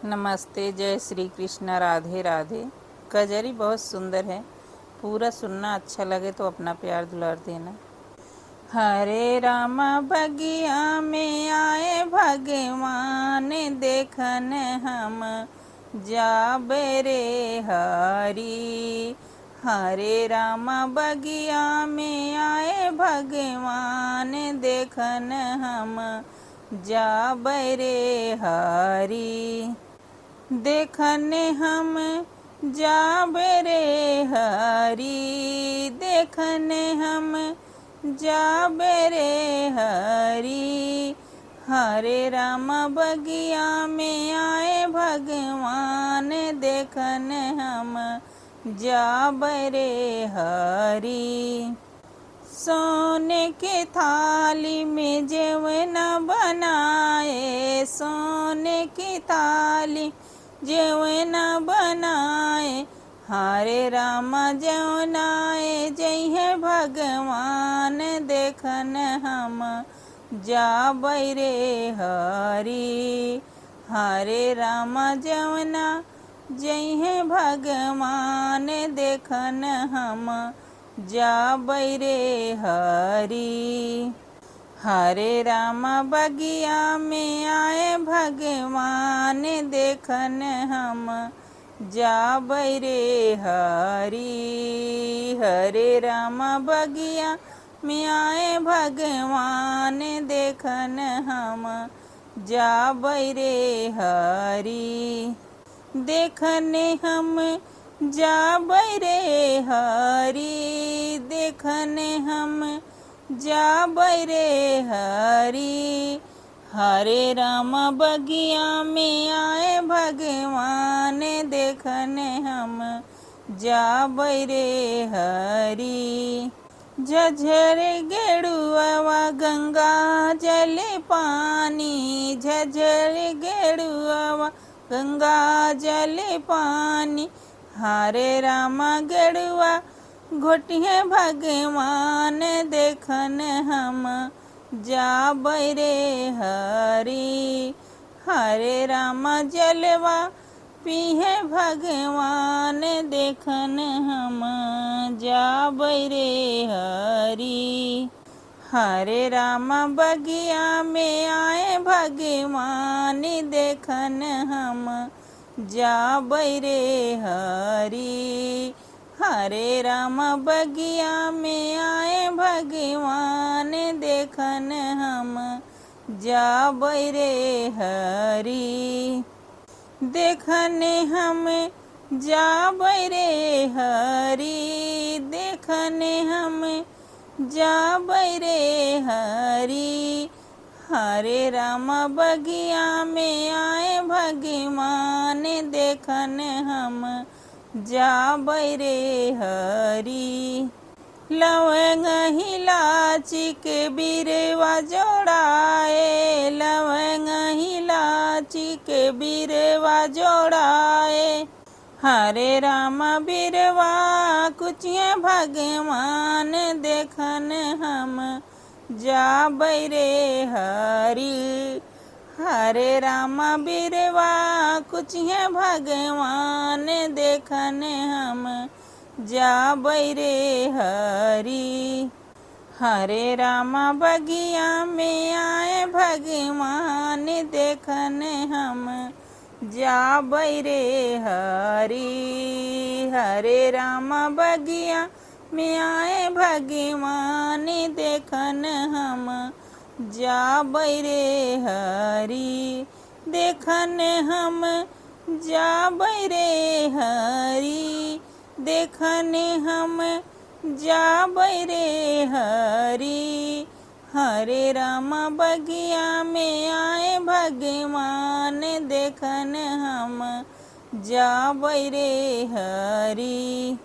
नमस्ते, जय श्री कृष्ण, राधे राधे। कजरी बहुत सुंदर है, पूरा सुनना। अच्छा लगे तो अपना प्यार दुलार देना। हरे राम बगिया में आए भगवान, देखन हम जाबे रे हरी। हरे राम बगिया में आए भगवान, देखन हम जाबे रे हरी। देखने हम जाबे रे हरी, देखने हम जाबे रे हरी। हरे राम बगिया में आए भगवान, देखन हम जाबे रे हरी। सोने के थाली में जेवना बनाए, सोने की थाली जेवना बनाए। हरे राम जवनाए जय है भगवान, देखन हम जाबे रे हरी। हरे राम जवना जय है भगवान, देखन हम जाबे रे हरी। हरे राम बगिया में आए भगवान, देखन हम जाबे रे हरी। हरे राम बगिया में आए भगवान, देखन हम जाबे रे हरी। देखने हम जाबे रे हरी, देखने हम जाबे रे हरी। हरे राम बगिया में आए भगवान, देखने हम जाबे रे हरी। झझर गेड़ुआ गंगा जल पानी, झझर गेड़ुआ गंगा जल पानी। हरे राम गेड़ुआ घोटिए भगवान, देखन हम जाबे रे हरी। हरे राम जलवा पीहे भगवान, देखन हम जाबे रे हरी। हरे राम बगिया में आए भगवान, देखन हम जाबे रे हरी। हरे राम बगिया में आए भगवान, देखन हम जाबे रे हरी। देखने हम जाबे रे हरी, देखने हम जाबे रे हरी। हरे राम बगिया में आए भगवान, देखन हम जाबे रे हरी। लवंग इलायची के बिरवा जोड़ाए, लवंग इलायची के बिरवा जोड़ाए। हरे राम बिरवा कुचिए भगवान, देखन हम जाबे रे हरी। हरे राम बिरवा कुचिए भगवान, देखन हम जाबे रे हरी। हरे राम बगिया में आए भगवान, देखन हम जाबे रे हरी। हरे राम बगिया में आए भगवान, देखन हम जाबे रे हरी। देखन हम जाबे रे हरी, देखने हम जाबे रे हरी। हरे राम बगिया में आए भगवान, देखन हम जाबे रे हरी।